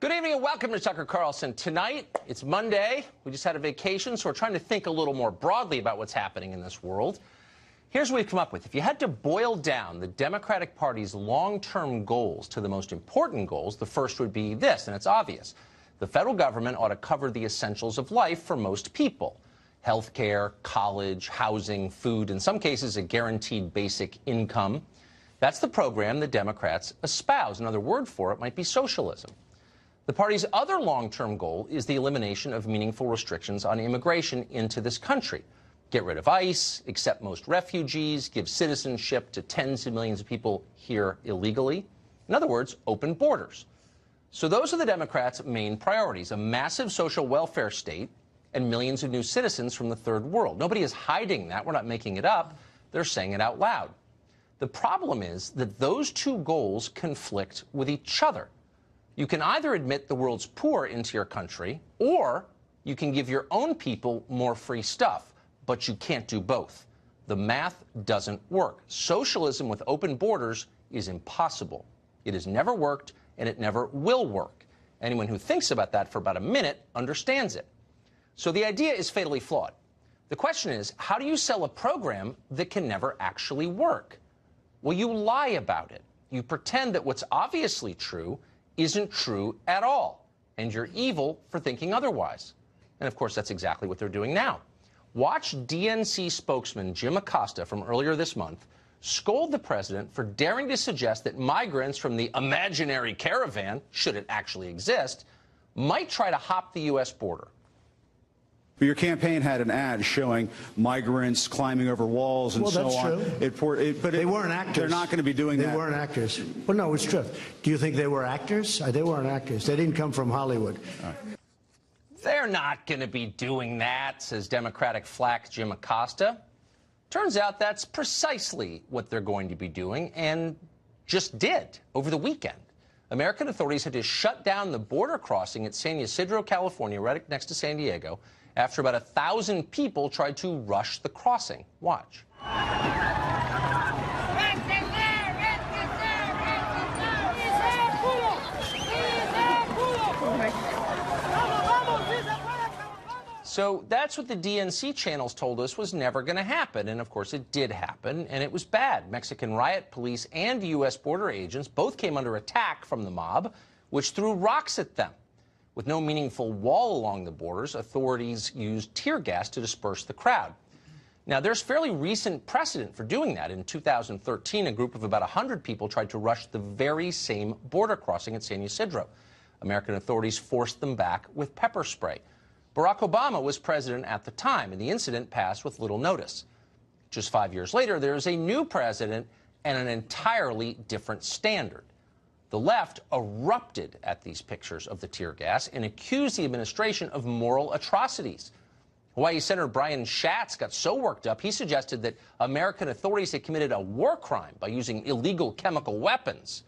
Good evening and welcome to Tucker Carlson. Tonight, it's Monday. We just had a vacation, so we're trying to think a little more broadly about what's happening in this world. Here's what we've come up with. If you had to boil down the Democratic Party's long-term goals to the most important goals, the first would be this, and it's obvious. The federal government ought to cover the essentials of life for most people. Health care, college, housing, food, in some cases a guaranteed basic income. That's the program the Democrats espouse. Another word for it might be socialism. The party's other long-term goal is the elimination of meaningful restrictions on immigration into this country. Get rid of ICE, accept most refugees, give citizenship to tens of millions of people here illegally. In other words, open borders. So those are the Democrats' main priorities, a massive social welfare state and millions of new citizens from the third world. Nobody is hiding that. We're not making it up. They're saying it out loud. The problem is that those two goals conflict with each other. You can either admit the world's poor into your country, or you can give your own people more free stuff, but you can't do both. The math doesn't work. Socialism with open borders is impossible. It has never worked, and it never will work. Anyone who thinks about that for about a minute understands it. So the idea is fatally flawed. The question is, how do you sell a program that can never actually work? Well, you lie about it. You pretend that what's obviously true isn't true at all, and you're evil for thinking otherwise. And of course, that's exactly what they're doing now. Watch DNC spokesman Jim Acosta from earlier this month scold the president for daring to suggest that migrants from the imaginary caravan, should it actually exist, might try to hop the U.S. border. But your campaign had an ad showing migrants climbing over walls and so on. That's true. But they weren't actors. They're not going to be doing that. They weren't actors. Well, no, it's true. Do you think they were actors? They weren't actors. They didn't come from Hollywood. They're not going to be doing that, says Democratic flack Jim Acosta. Turns out that's precisely what they're going to be doing, and just did over the weekend. American authorities had to shut down the border crossing at San Ysidro, California, right next to San Diego, after about 1,000 people tried to rush the crossing. Watch. So that's what the DNC channels told us was never going to happen. And of course, it did happen, and it was bad. Mexican riot police and U.S. border agents both came under attack from the mob, which threw rocks at them. With no meaningful wall along the borders, authorities used tear gas to disperse the crowd. Now, there's fairly recent precedent for doing that. In 2013, a group of about 100 people tried to rush the very same border crossing at San Ysidro. American authorities forced them back with pepper spray. Barack Obama was president at the time, and the incident passed with little notice. Just 5 years later, there is a new president and an entirely different standard. The left erupted at these pictures of the tear gas and accused the administration of moral atrocities. Hawaii Senator Brian Schatz got so worked up, he suggested that American authorities had committed a war crime by using illegal chemical weapons.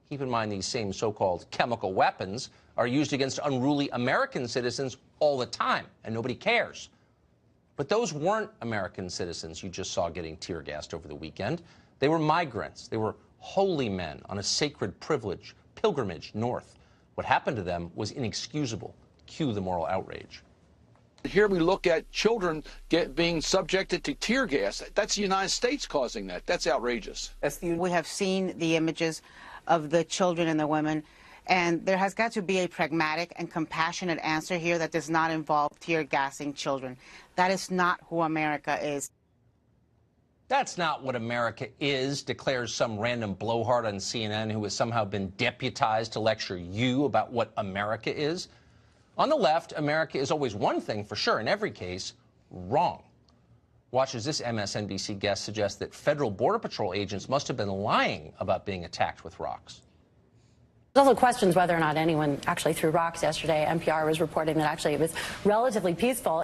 Keep in mind, these same so-called chemical weapons are used against unruly American citizens all the time, and nobody cares. But those weren't American citizens you just saw getting tear gassed over the weekend. They were migrants. They were holy men on a sacred pilgrimage north. What happened to them was inexcusable. Cue the moral outrage. Here we look at children being subjected to tear gas. That's the United States causing that. That's outrageous. We have seen the images of the children and the women, and there has got to be a pragmatic and compassionate answer here that does not involve tear gassing children. That is not who America is. That's not what America is, declares some random blowhard on CNN who has somehow been deputized to lecture you about what America is. On the left, America is always one thing for sure, in every case, wrong. Watch as this MSNBC guest suggests that federal Border Patrol agents must have been lying about being attacked with rocks. There's also questions whether or not anyone actually threw rocks yesterday. NPR was reporting that actually it was relatively peaceful.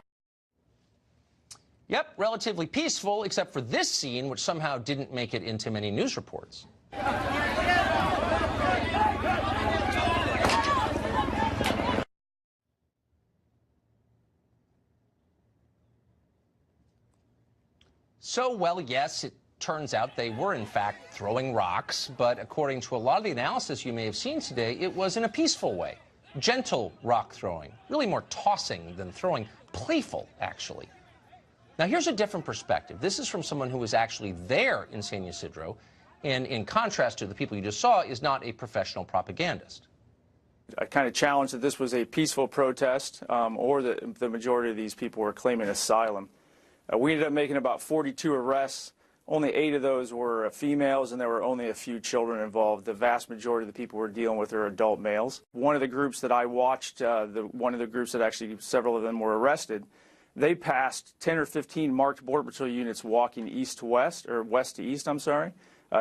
Yep, relatively peaceful, except for this scene, which somehow didn't make it into many news reports. So, well, yes, it turns out they were, in fact, throwing rocks, but according to a lot of the analysis you may have seen today, it was in a peaceful way. gentle rock throwing, really more tossing than throwing, playful, actually. Now, here's a different perspective. This is from someone who was actually there in San Ysidro, and in contrast to the people you just saw, is not a professional propagandist. I kind of challenged that this was a peaceful protest, or that the majority of these people were claiming asylum. We ended up making about 42 arrests. Only 8 of those were females, and there were only a few children involved. The vast majority of the people we're dealing with are adult males. One of the groups that I watched, one of the groups that actually several of them were arrested, they passed 10 or 15 marked Border Patrol units walking east to west, or west to east, I'm sorry.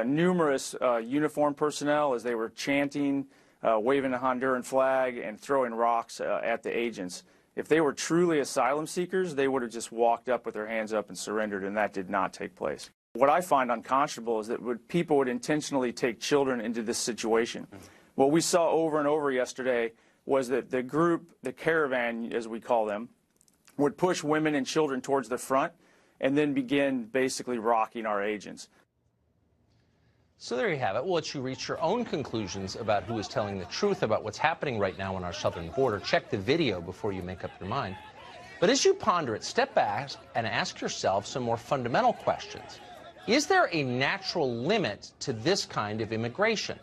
Numerous uniformed personnel as they were chanting, waving a Honduran flag, and throwing rocks at the agents. If they were truly asylum seekers, they would have just walked up with their hands up and surrendered, and that did not take place. What I find unconscionable is that people would intentionally take children into this situation. What we saw over and over yesterday was that the group, the caravan, as we call them, would push women and children towards the front and then begin basically rocking our agents. So there you have it. We'll let you reach your own conclusions about who is telling the truth about what's happening right now on our southern border. Check the video before you make up your mind. But as you ponder it, step back and ask yourself some more fundamental questions. Is there a natural limit to this kind of immigration?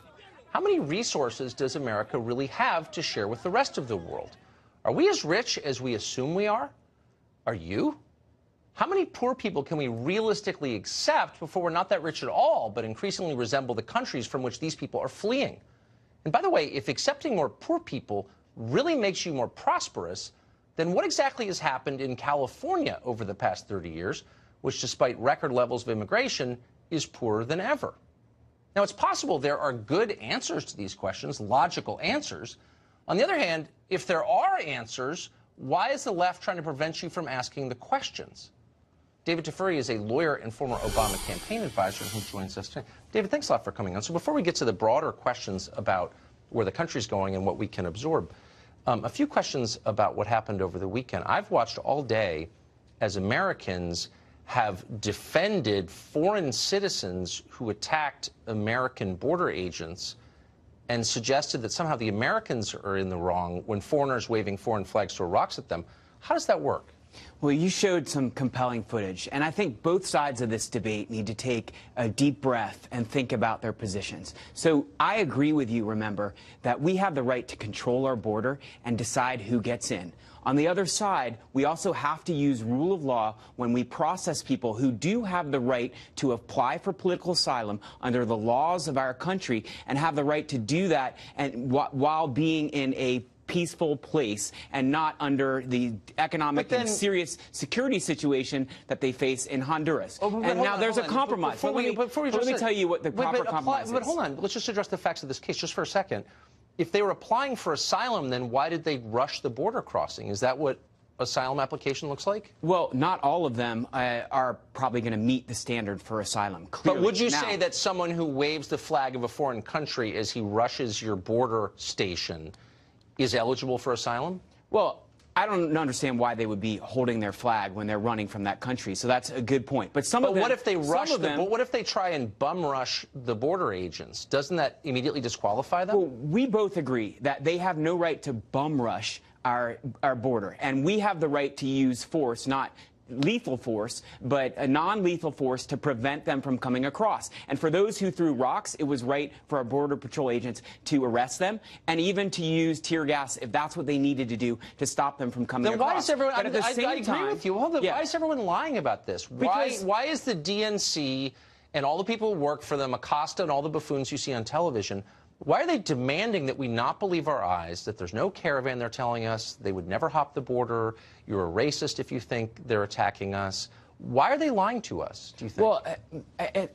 How many resources does America really have to share with the rest of the world? Are we as rich as we assume we are? Are you? How many poor people can we realistically accept before we're not that rich at all, but increasingly resemble the countries from which these people are fleeing? And by the way, if accepting more poor people really makes you more prosperous, then what exactly has happened in California over the past 30 years, which despite record levels of immigration is poorer than ever? Now, it's possible there are good answers to these questions, logical answers. On the other hand, if there are answers, why is the left trying to prevent you from asking the questions? David Tafuri is a lawyer and former Obama campaign advisor who joins us today. David, thanks a lot for coming on. So before we get to the broader questions about where the country's going and what we can absorb, a few questions about what happened over the weekend. I've watched all day as Americans have defended foreign citizens who attacked American border agents and suggested that somehow the Americans are in the wrong when foreigners waving foreign flags throw rocks at them. How does that work? Well, you showed some compelling footage, and I think both sides of this debate need to take a deep breath and think about their positions. So I agree with you, remember, that we have the right to control our border and decide who gets in. On the other side, we also have to use rule of law when we process people who do have the right to apply for political asylum under the laws of our country and have the right to do that and while being in a peaceful place and not under the economic and serious security situation that they face in Honduras. And now there's a compromise. Let me tell you what the proper compromise is. But hold on. Let's just address the facts of this case just for a second. If they were applying for asylum, then why did they rush the border crossing? Is that what asylum application looks like? Well, not all of them are probably going to meet the standard for asylum, clearly. But would you say that someone who waves the flag of a foreign country as he rushes your border station is eligible for asylum? Well, I don't understand why they would be holding their flag when they're running from that country. So that's a good point. But some of them, what if they rush but what if they try and bum rush the border agents? Doesn't that immediately disqualify them? Well, we both agree that they have no right to bum rush our border, and we have the right to use force, not lethal force, but a non-lethal force to prevent them from coming across. And for those who threw rocks, it was right for our Border Patrol agents to arrest them and even to use tear gas if that's what they needed to do to stop them from coming across. Then why is everyone, but at the same I agree time, with you. Hold on, why is everyone lying about this? Why is the DNC and all the people who work for them, Acosta and all the buffoons you see on television, why are they demanding that we not believe our eyes, that there's no caravan they're telling us, they would never hop the border, you're a racist if you think they're attacking us? Why are they lying to us, do you think? Well,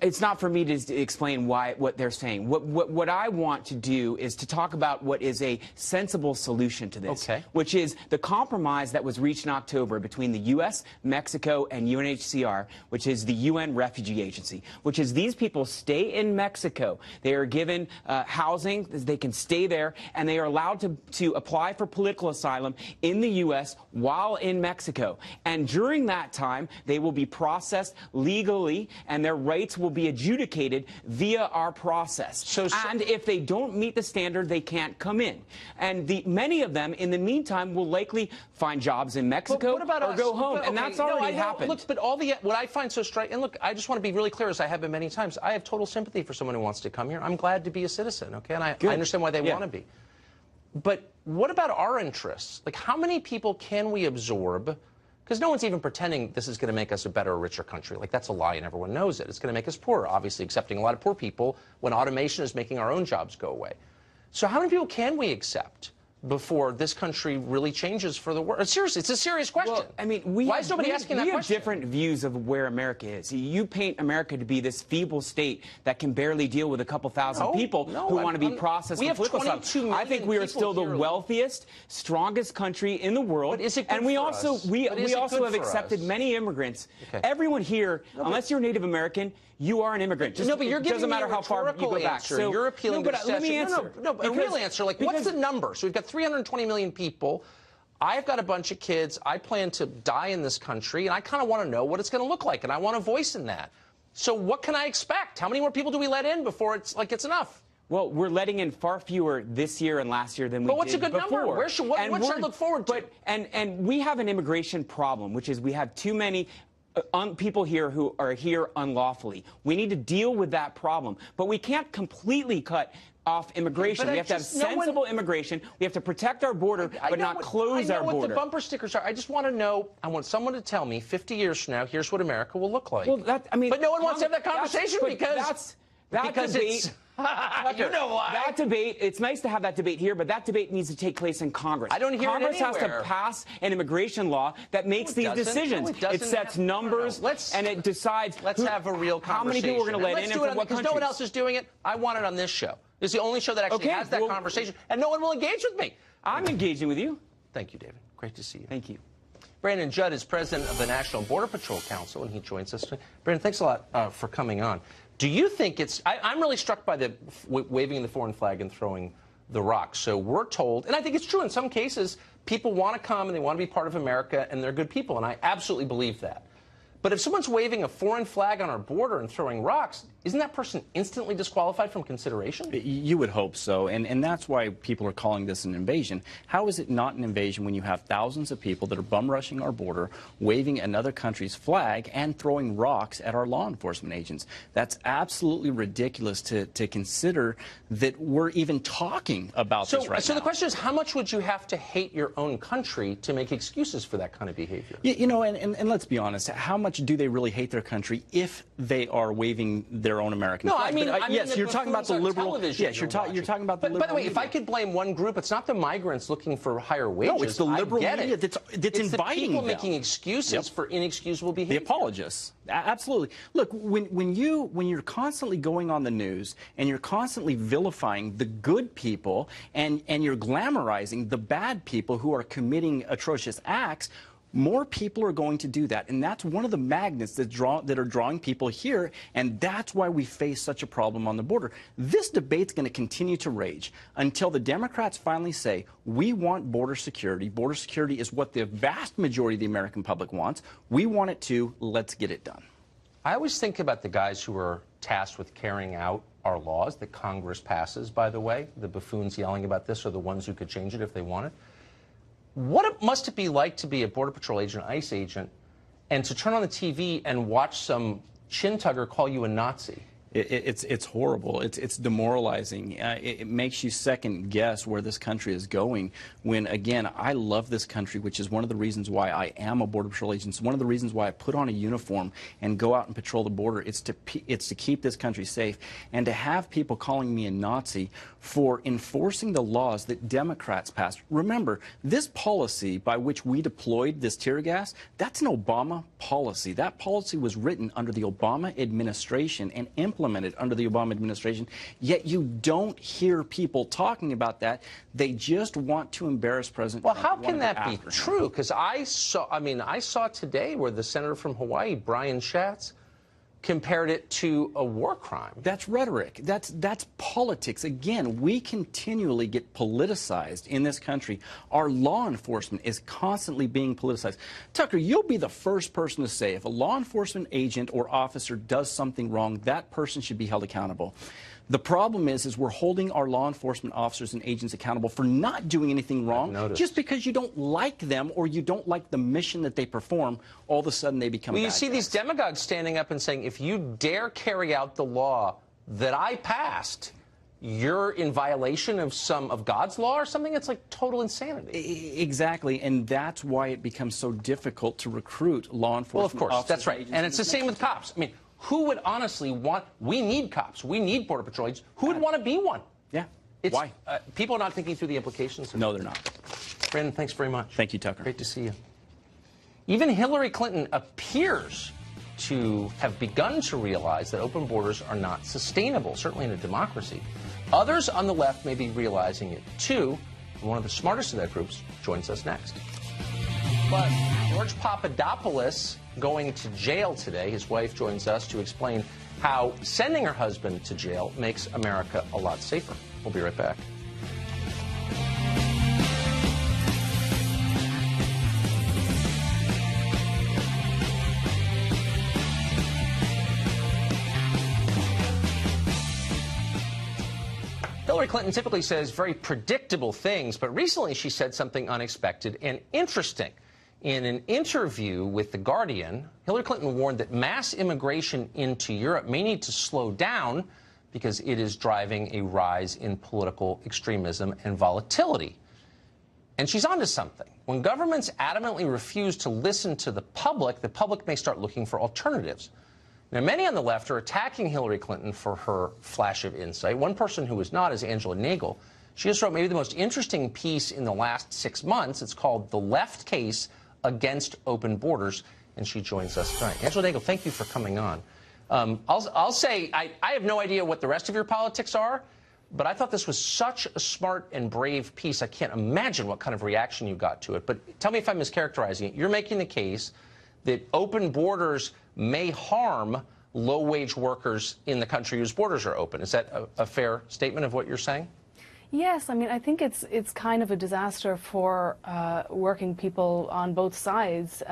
it's not for me to explain what they're saying. What I want to do is to talk about what is a sensible solution to this, which is the compromise that was reached in October between the U.S., Mexico, and UNHCR, which is the UN Refugee Agency, which is these people stay in Mexico. They are given housing, they can stay there, and they are allowed to apply for political asylum in the U.S. while in Mexico. And during that time, they will be processed legally, and their rights will be adjudicated via our process. And if they don't meet the standard, they can't come in. And many of them, in the meantime, will likely find jobs in Mexico or go home. And that's already happened. Look, but what I find so striking, and look, I just want to be really clear, as I have been many times, I have total sympathy for someone who wants to come here. I'm glad to be a citizen, okay? And I understand why they want to be. But what about our interests? Like, how many people can we absorb? Because no one's even pretending this is going to make us a better or richer country. Like, that's a lie, and everyone knows it. It's going to make us poorer, obviously accepting a lot of poor people when automation is making our own jobs go away. So how many people can we accept before this country really changes for the worse? Seriously, it's a serious question. Well, I mean, why is nobody asking that question? We have different views of where America is. You paint America to be this feeble state that can barely deal with a couple thousand people who want to be processed for political stuff. I think we are still the wealthiest, strongest country in the world. But is it good and we for also us? we But is it also good have for accepted us? many immigrants. Everyone here, unless you're Native American, you are an immigrant. No, but you're giving doesn't me matter a how far you go back. So you're appealing to let me answer. a real answer. Like, what's the number? So we've got 320 million people. I've got a bunch of kids. I plan to die in this country, and I kind of want to know what it's going to look like, and I want a voice in that. So what can I expect? How many more people do we let in before it's enough? Well, we're letting in far fewer this year and last year than we did before. But what's a good number? What should I look forward to? And we have an immigration problem, which is we have too many people here who are here unlawfully. We need to deal with that problem. But we can't completely cut off immigration. We have to have sensible immigration. We have to protect our border, but not close our border. I know what the bumper stickers are. I just want to know. I want someone to tell me 50 years from now, here's what America will look like. Well, but no one wants to have that conversation because debate. You know why? That debate, it's nice to have that debate here, but that debate needs to take place in Congress. I don't hear Congress it anywhere. has to pass an immigration law that makes these decisions. It sets numbers and it decides Let's have a real conversation. How many people we're going to let in and from what countries. Because no one else is doing it. I want it on this show. It's the only show that actually has that conversation, and no one will engage with me. I'm engaging with you. Thank you, David. Great to see you. Thank you. Brandon Judd is president of the National Border Patrol Council, and he joins us today. Brandon, thanks a lot for coming on. Do you think it's... I'm really struck by the waving the foreign flag and throwing the rocks. So we're told, and I think it's true in some cases, people want to come and they want to be part of America, and they're good people, and I absolutely believe that. But if someone's waving a foreign flag on our border and throwing rocks, isn't that person instantly disqualified from consideration? You would hope so, and that's why people are calling this an invasion. How is it not an invasion when you have thousands of people that are bum rushing our border, waving another country's flag, and throwing rocks at our law enforcement agents? That's absolutely ridiculous to consider that we're even talking about this right now. So the question is, how much would you have to hate your own country to make excuses for that kind of behavior? You know, and let's be honest, how much do they really hate their country if they are waving their own American flag? I mean, yes, you're talking about the liberal. Yes, you're talking about the liberal. By the way, if I could blame one group, it's not the migrants looking for higher wages. No, it's the liberal media that's inviting the people them. making excuses for inexcusable behavior. The apologists. Absolutely. Look, when you're constantly going on the news and you're constantly vilifying the good people and you're glamorizing the bad people who are committing atrocious acts, more people are going to do that, and that's one of the magnets that are drawing people here, and that's why we face such a problem on the border. This debate's going to continue to rage until the Democrats finally say, we want border security. Border security is what the vast majority of the American public wants. We want it too. Let's get it done. I always think about the guys who are tasked with carrying out our laws that Congress passes, by the way. The buffoons yelling about this are the ones who could change it if they wanted. What must it be like to be a Border Patrol agent, ICE agent, and to turn on the TV and watch some chin-tugger call you a Nazi? It's horrible. It's demoralizing. It makes you second guess where this country is going when, again, I love this country, which is one of the reasons why I am a Border Patrol agent. It's one of the reasons why I put on a uniform and go out and patrol the border. It's to keep this country safe. And to have people calling me a Nazi for enforcing the laws that Democrats passed. Remember, this policy by which we deployed this tear gas, that's an Obama policy. That policy was written under the Obama administration and implemented under the Obama administration, yet you don't hear people talking about that. They just want to embarrass President Trump. Well, how can that be true? Because I saw today where the senator from Hawaii, Brian Schatz, compared it to a war crime. That's rhetoric. That's politics. Again, we continually get politicized in this country. Our law enforcement is constantly being politicized. Tucker, you'll be the first person to say if a law enforcement agent or officer does something wrong, that person should be held accountable. The problem is we're holding our law enforcement officers and agents accountable for not doing anything wrong just because you don't like them or you don't like the mission that they perform. All of a sudden they become Well, you bad see guys. these demagogues standing up and saying, if you dare carry out the law that I passed, you're in violation of God's law or something. It's like total insanity. Exactly, and that's why it becomes so difficult to recruit law enforcement Well, of course, officers that's right. agents And in it's the this same with country. cops. I mean, who would honestly want, we need cops, we need Border Patrol agents, who would want to be one? Yeah, It's, why? People are not thinking through the implications. No, they're not. Brandon, thanks very much. Thank you, Tucker. Great to see you. Even Hillary Clinton appears to have begun to realize that open borders are not sustainable, certainly in a democracy. Others on the left may be realizing it too, and one of the smartest of that group joins us next. But George Papadopoulos going to jail today. His wife joins us to explain how sending her husband to jail makes America a lot safer. We'll be right back. Hillary Clinton typically says very predictable things, but recently she said something unexpected and interesting. In an interview with The Guardian, Hillary Clinton warned that mass immigration into Europe may need to slow down because it is driving a rise in political extremism and volatility. And she's onto something. When governments adamantly refuse to listen to the public may start looking for alternatives. Now, many on the left are attacking Hillary Clinton for her flash of insight. One person who is not is Angela Nagel. She just wrote maybe the most interesting piece in the last 6 months. It's called The Left Case Against Open Borders, and she joins us tonight. Angela Nagel, thank you for coming on. I'll say I have no idea what the rest of your politics are, but I thought this was such a smart and brave piece. I can't imagine what kind of reaction you got to it. But tell me if I'm mischaracterizing it. You're making the case that open borders may harm low-wage workers in the country whose borders are open. Is that a fair statement of what you're saying? Yes, I mean, I think it's kind of a disaster for working people on both sides.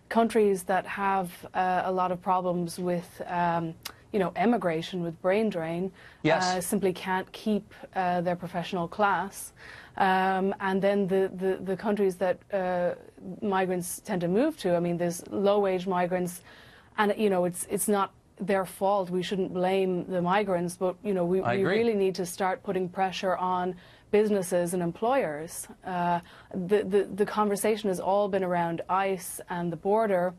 Countries that have a lot of problems with, emigration, with brain drain, yes, simply can't keep their professional class. And then the countries that migrants tend to move to, I mean, there's low-wage migrants, and it's not their fault. We shouldn't blame the migrants, but we really need to start putting pressure on businesses and employers. The conversation has all been around ICE and the border,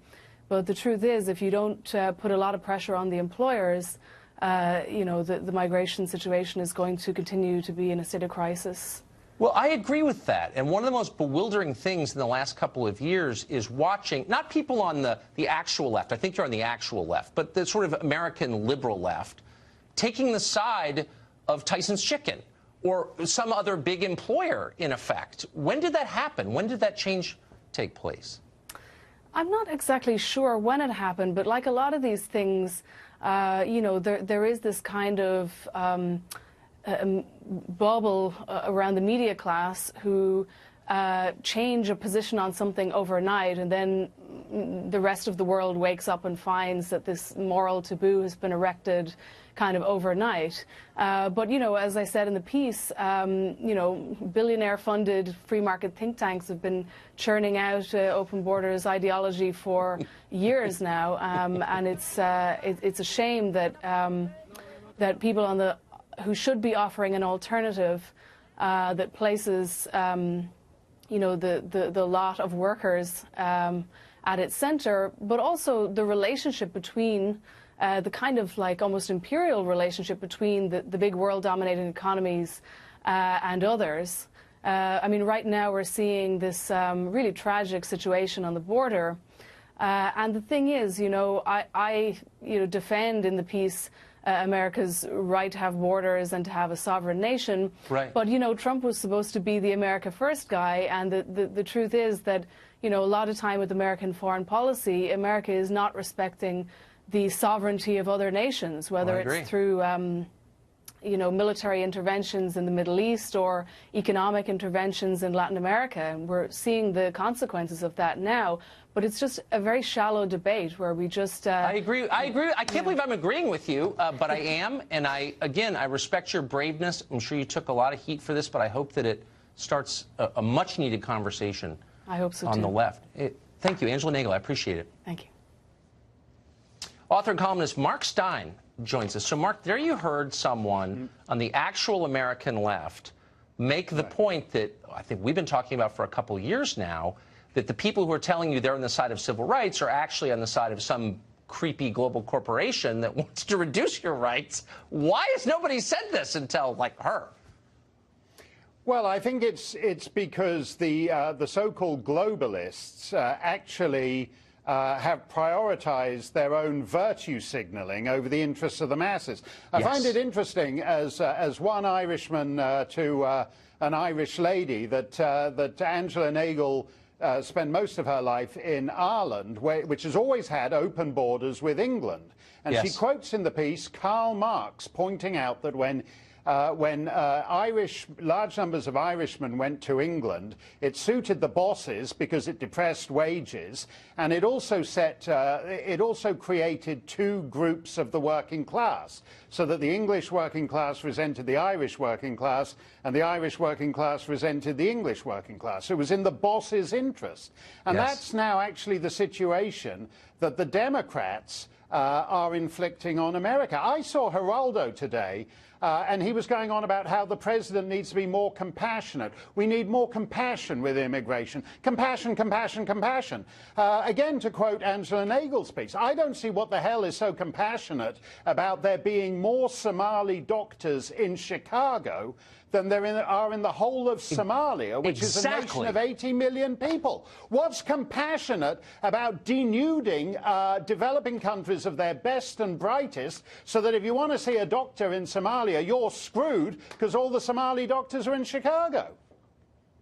but the truth is, if you don't put a lot of pressure on the employers, the migration situation is going to continue to be in a state of crisis. Well, I agree with that. And one of the most bewildering things in the last couple of years is watching, not people on the actual left, I think you're on the actual left, but the sort of American liberal left, taking the side of Tyson's Chicken or some other big employer, in effect. When did that happen? When did that change take place? I'm not exactly sure when it happened, but like a lot of these things, there is this kind of bubble around the media class who change a position on something overnight, and then the rest of the world wakes up and finds that this moral taboo has been erected kind of overnight. But, as I said in the piece, billionaire-funded free market think tanks have been churning out open borders ideology for years now, and it's a shame that that people who should be offering an alternative that places, the lot of workers at its center, but also the relationship between the kind of like almost imperial relationship between the big world-dominating economies and others. I mean, right now we're seeing this really tragic situation on the border. And the thing is, I defend in the piece America's right to have borders and to have a sovereign nation. Right. But, Trump was supposed to be the America First guy, and the truth is that, a lot of time with American foreign policy, America is not respecting the sovereignty of other nations, whether it's through military interventions in the Middle East or economic interventions in Latin America. And we're seeing the consequences of that now. But it's just a very shallow debate where we just... I agree. I can't believe I'm agreeing with you, but I am. And I respect your braveness. I'm sure you took a lot of heat for this, but I hope that it starts a much-needed conversation I hope so on too. the left. Thank you, Angela Nagel. I appreciate it. Thank you. Author and columnist Mark Stein joins us. So, Mark, there you heard someone on the actual American left make the point that I think we've been talking about for a couple of years now, that the people who are telling you they're on the side of civil rights are actually on the side of some creepy global corporation that wants to reduce your rights. Why has nobody said this until, like, her? Well, I think it's because the so-called globalists actually have prioritized their own virtue signaling over the interests of the masses. I find it interesting, as one Irishman to an Irish lady, that Angela Nagel spent most of her life in Ireland, which has always had open borders with England. And she quotes in the piece Karl Marx pointing out that when large numbers of Irishmen went to England, it suited the bosses because it depressed wages, and it also created two groups of the working class, so that the English working class resented the Irish working class, and the Irish working class resented the English working class. It was in the boss's interest, and that's now actually the situation that the Democrats are inflicting on America. I saw Geraldo today. And he was going on about how the president needs to be more compassionate. We need more compassion with immigration. Compassion, compassion, compassion. Again, to quote Angela Nagel's piece, I don't see what the hell is so compassionate about there being more Somali doctors in Chicago than there are in the whole of Somalia, which is a nation of 80 million people. What's compassionate about denuding developing countries of their best and brightest, so that if you want to see a doctor in Somalia, you're screwed because all the Somali doctors are in Chicago?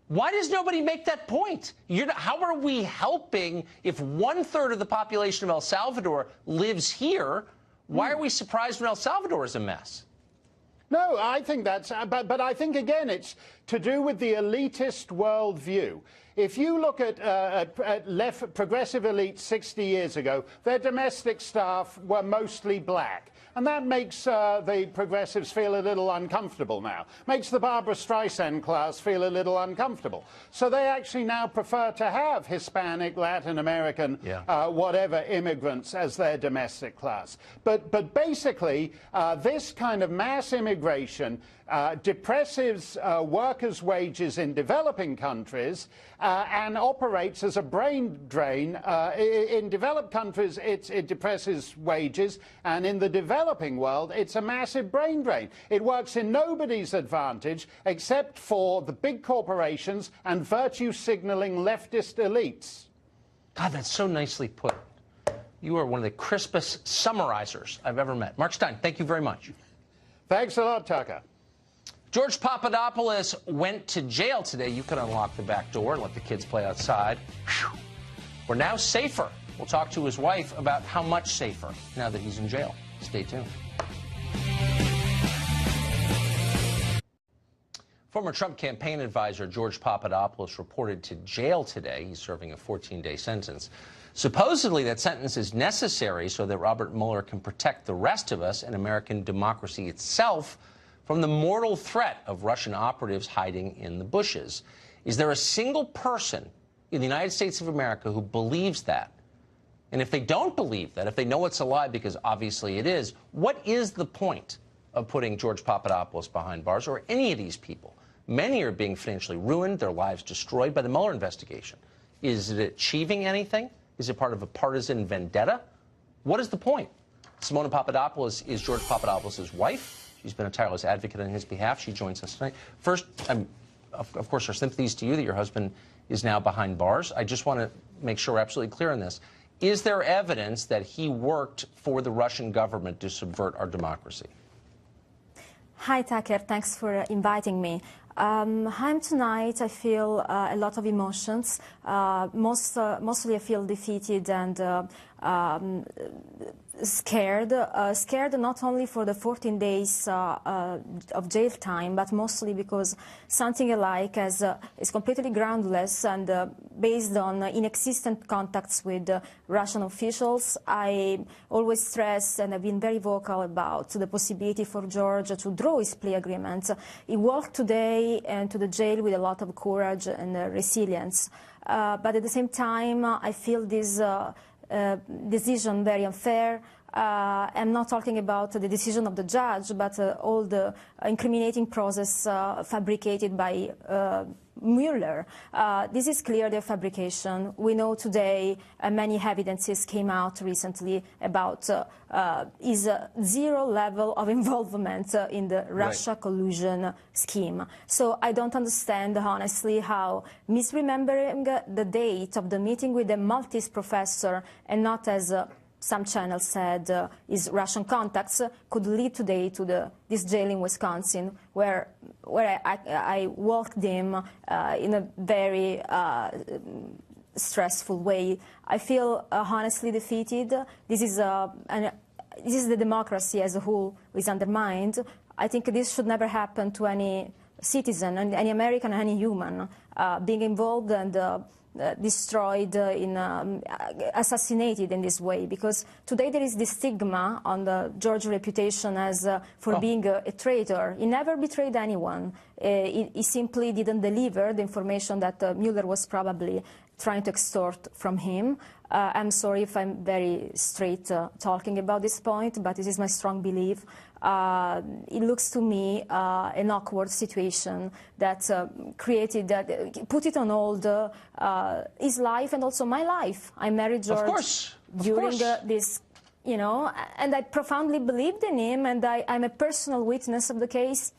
Why does nobody make that point? How are we helping if 1/3 of the population of El Salvador lives here? Why are we surprised when El Salvador is a mess? No, I think that's, but I think, again, it's to do with the elitist worldview. If you look at left progressive elites 60 years ago, their domestic staff were mostly black. And that makes the progressives feel a little uncomfortable now. Makes the Barbara Streisand class feel a little uncomfortable. So they actually now prefer to have Hispanic, Latin American, whatever immigrants as their domestic class. But basically, this kind of mass immigration depresses workers' wages in developing countries and operates as a brain drain. In developed countries, it depresses wages, and in the developing world, it's a massive brain drain. It works in nobody's advantage except for the big corporations and virtue-signaling leftist elites. God, that's so nicely put. You are one of the crispest summarizers I've ever met. Mark Stein, thank you very much. Thanks a lot, Tucker. George Papadopoulos went to jail today. You could unlock the back door and let the kids play outside. Whew. We're now safer. We'll talk to his wife about how much safer now that he's in jail. Stay tuned. Former Trump campaign advisor George Papadopoulos reported to jail today. He's serving a 14-day sentence. Supposedly, that sentence is necessary so that Robert Mueller can protect the rest of us and American democracy itself from the mortal threat of Russian operatives hiding in the bushes. Is there a single person in the United States of America who believes that? And if they don't believe that, if they know it's a lie, because obviously it is, what is the point of putting George Papadopoulos behind bars, or any of these people? Many are being financially ruined, their lives destroyed by the Mueller investigation. Is it achieving anything? Is it part of a partisan vendetta? What is the point? Simona Papadopoulos is George Papadopoulos' wife. She's been a tireless advocate on his behalf. She joins us tonight. First, of course, our sympathies to you that your husband is now behind bars. I just want to make sure we're absolutely clear on this. Is there evidence that he worked for the Russian government to subvert our democracy? Hi, Tucker. Thanks for inviting me. I'm tonight, I feel a lot of emotions. Mostly I feel defeated and scared. Scared not only for the 14 days of jail time, but mostly because something alike is completely groundless and based on inexistent contacts with Russian officials. I always stress, and I've been very vocal about the possibility for George to draw his plea agreement. He walked today into the jail with a lot of courage and resilience. But at the same time, I feel this decision very unfair. I'm not talking about the decision of the judge, but all the incriminating process fabricated by Mueller. This is clearly a fabrication. We know today many evidences came out recently about his zero level of involvement in the Russia collusion scheme. So I don't understand, honestly, how misremembering the date of the meeting with the Maltese professor and not as some channels said his Russian contacts could lead today to this jail in Wisconsin, where I walked him in a very stressful way. I feel honestly defeated. This is the democracy as a whole is undermined. I think this should never happen to any citizen, any American, any human being involved and destroyed, assassinated in this way, because today there is this stigma on the George's reputation as for being a traitor. He never betrayed anyone. He simply didn't deliver the information that Mueller was probably trying to extort from him. I'm sorry if I'm very straight talking about this point, but this is my strong belief. It looks to me an awkward situation that put it on hold his life and also my life. I married George during this, you know, and I profoundly believed in him, and I'm a personal witness of the case.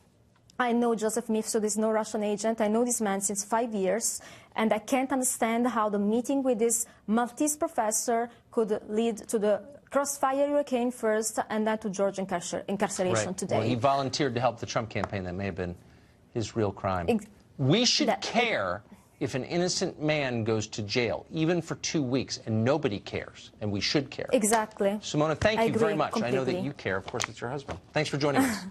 I know Joseph Mifsud is no Russian agent. I know this man since 5 years, and I can't understand how the meeting with this Maltese professor could lead to the crossfire hurricane first and then to George incarceration today. Well, he volunteered to help the Trump campaign. That may have been his real crime. We should care if an innocent man goes to jail, even for 2 weeks, and nobody cares, and we should care. Exactly. Simona, thank you very much. Completely. I know that you care. Of course, it's your husband. Thanks for joining us.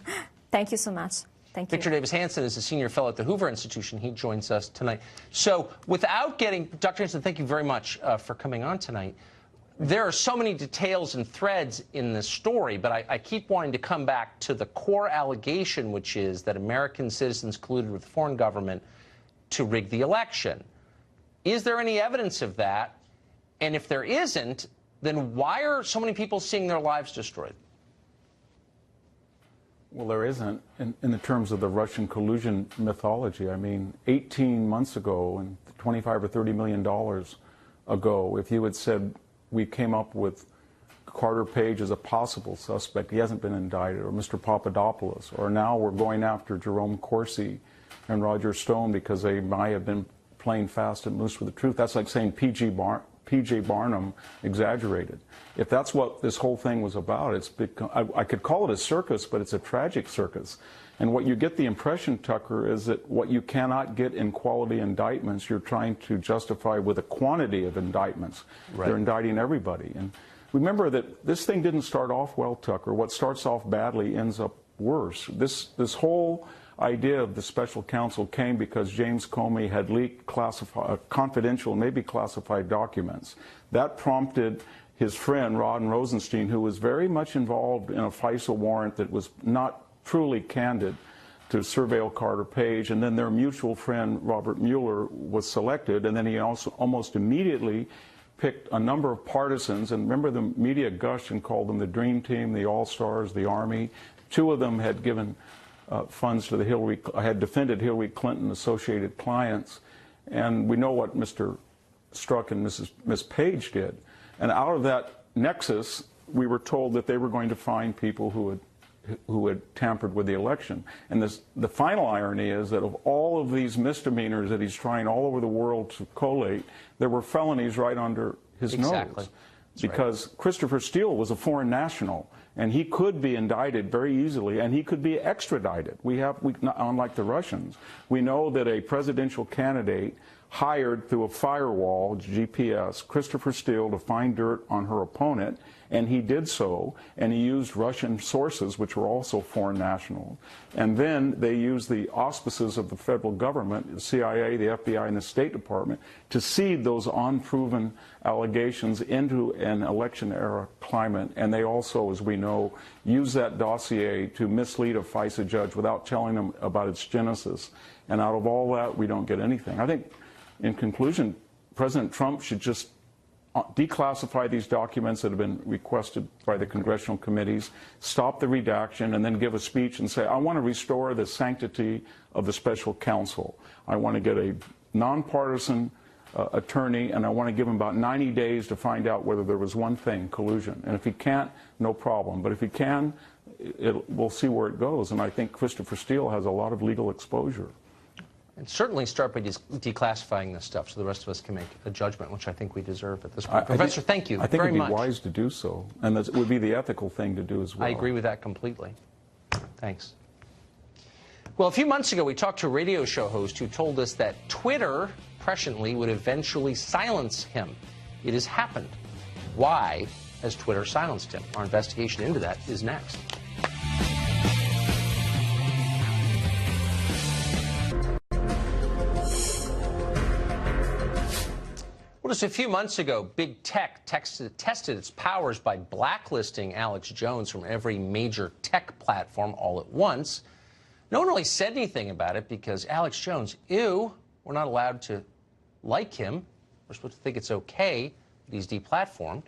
Thank you so much. Thank you. Victor Davis Hanson is a senior fellow at the Hoover Institution. He joins us tonight. So without getting, Dr. Hanson, thank you very much for coming on tonight. There are so many details and threads in this story, but I keep wanting to come back to the core allegation, which is that American citizens colluded with the foreign government to rig the election. Is there any evidence of that? And if there isn't, then why are so many people seeing their lives destroyed? Well, there isn't in the terms of the Russian collusion mythology. I mean, 18 months ago and $25 or $30 million ago, if you had said we came up with Carter Page as a possible suspect, he hasn't been indicted, or Mr. Papadopoulos, or now we're going after Jerome Corsi and Roger Stone because they might have been playing fast and loose with the truth. That's like saying P.J. Barnum exaggerated. If that's what this whole thing was about, it's become, I could call it a circus, but it's a tragic circus. And what you get the impression, Tucker, is that what you cannot get in quality indictments, you're trying to justify with a quantity of indictments. Right. They're indicting everybody. And remember that this thing didn't start off well, Tucker. What starts off badly ends up worse. This whole idea of the special counsel came because James Comey had leaked confidential, maybe classified documents. That prompted his friend, Rod Rosenstein, who was very much involved in a FISA warrant that was not truly candid, to surveil Carter Page. And then their mutual friend, Robert Mueller, was selected. And then he also almost immediately picked a number of partisans. And remember, the media gushed and called them the Dream Team, the All-Stars, the Army. Two of them had given funds to the had defended Hillary Clinton associated clients. And we know what Mr. Strzok and Ms. Page did. And out of that nexus, we were told that they were going to find people who had tampered with the election. And the final irony is that of all of these misdemeanors that he's trying all over the world to collate, there were felonies right under his nose. Because Christopher Steele was a foreign national. And he could be indicted very easily, and he could be extradited. Unlike the Russians, we know that a presidential candidate hired through a firewall, GPS, Christopher Steele to find dirt on her opponent, and he did so, and he used Russian sources, which were also foreign nationals. And then they used the auspices of the federal government, the CIA, the FBI, and the State Department, to seed those unproven allegations into an election-era climate. And they also, as we know, used that dossier to mislead a FISA judge without telling them about its genesis. And out of all that, we don't get anything. I think, in conclusion, President Trump should just declassify these documents that have been requested by the congressional committees, stop the redaction, and then give a speech and say, I want to restore the sanctity of the special counsel. I want to get a nonpartisan attorney, and I want to give him about 90 days to find out whether there was one thing, collusion. And if he can't, no problem. But if he can, we'll see where it goes. And I think Christopher Steele has a lot of legal exposure. And certainly start by declassifying this stuff so the rest of us can make a judgment, which I think we deserve at this point. Professor, thank you very much. I think it would be wise to do so, and it would be the ethical thing to do as well. I agree with that completely. Thanks. Well, a few months ago, we talked to a radio show host who told us that Twitter, presciently, would eventually silence him. It has happened. Why has Twitter silenced him? Our investigation into that is next. Well, just a few months ago, big tech tested its powers by blacklisting Alex Jones from every major tech platform all at once. No one really said anything about it because Alex Jones, ew, we're not allowed to like him. We're supposed to think it's okay that he's deplatformed.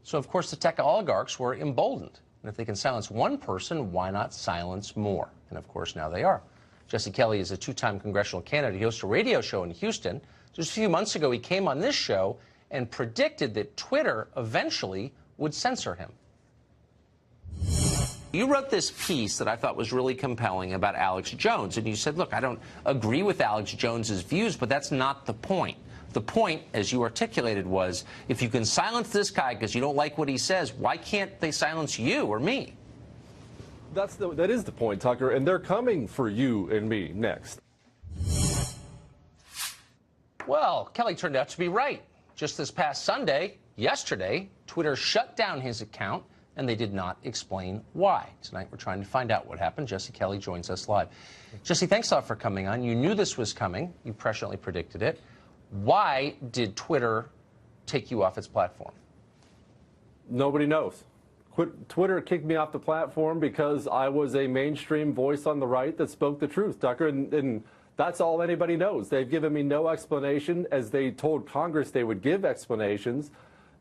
So, of course, the tech oligarchs were emboldened. And if they can silence one person, why not silence more? And, of course, now they are. Jesse Kelly is a two-time congressional candidate. He hosts a radio show in Houston. Just a few months ago, he came on this show and predicted that Twitter eventually would censor him. You wrote this piece that I thought was really compelling about Alex Jones, and you said, look, I don't agree with Alex Jones's views, but that's not the point. The point, as you articulated, was if you can silence this guy because you don't like what he says, why can't they silence you or me? That is the point, Tucker, and they're coming for you and me next. Well, Kelly turned out to be right. Just this past Sunday, yesterday, Twitter shut down his account, and they did not explain why. Tonight, we're trying to find out what happened. Jesse Kelly joins us live. Jesse, thanks a lot for coming on. You knew this was coming. You presciently predicted it. Why did Twitter take you off its platform? Nobody knows. Twitter kicked me off the platform because I was a mainstream voice on the right that spoke the truth, Tucker, and that's all anybody knows. They've given me no explanation, as they told Congress they would give explanations.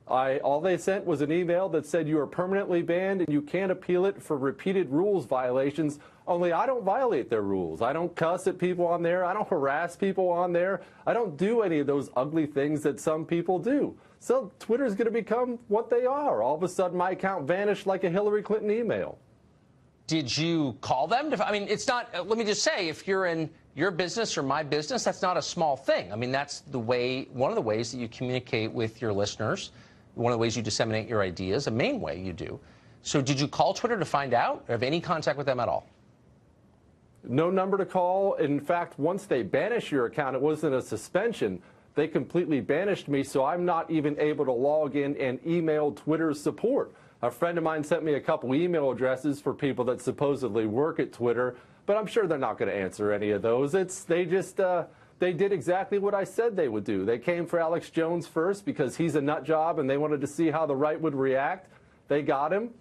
All they sent was an email that said you are permanently banned and you can't appeal it for repeated rules violations. Only I don't violate their rules. I don't cuss at people on there. I don't harass people on there. I don't do any of those ugly things that some people do. So Twitter's going to become what they are. All of a sudden, my account vanished like a Hillary Clinton email. Did you call them? I mean, it's not, let me just say, if you're in your business or my business, that's not a small thing. I mean, that's the way, one of the ways that you communicate with your listeners, one of the ways you disseminate your ideas, a main way you do. So did you call Twitter to find out, or have any contact with them at all? No number to call. In fact, once they banish your account, it wasn't a suspension. They completely banished me, so I'm not even able to log in and email Twitter's support. A friend of mine sent me a couple email addresses for people that supposedly work at Twitter, but I'm sure they're not going to answer any of those. They did exactly what I said they would do. They came for Alex Jones first because he's a nut job and they wanted to see how the right would react. They got him.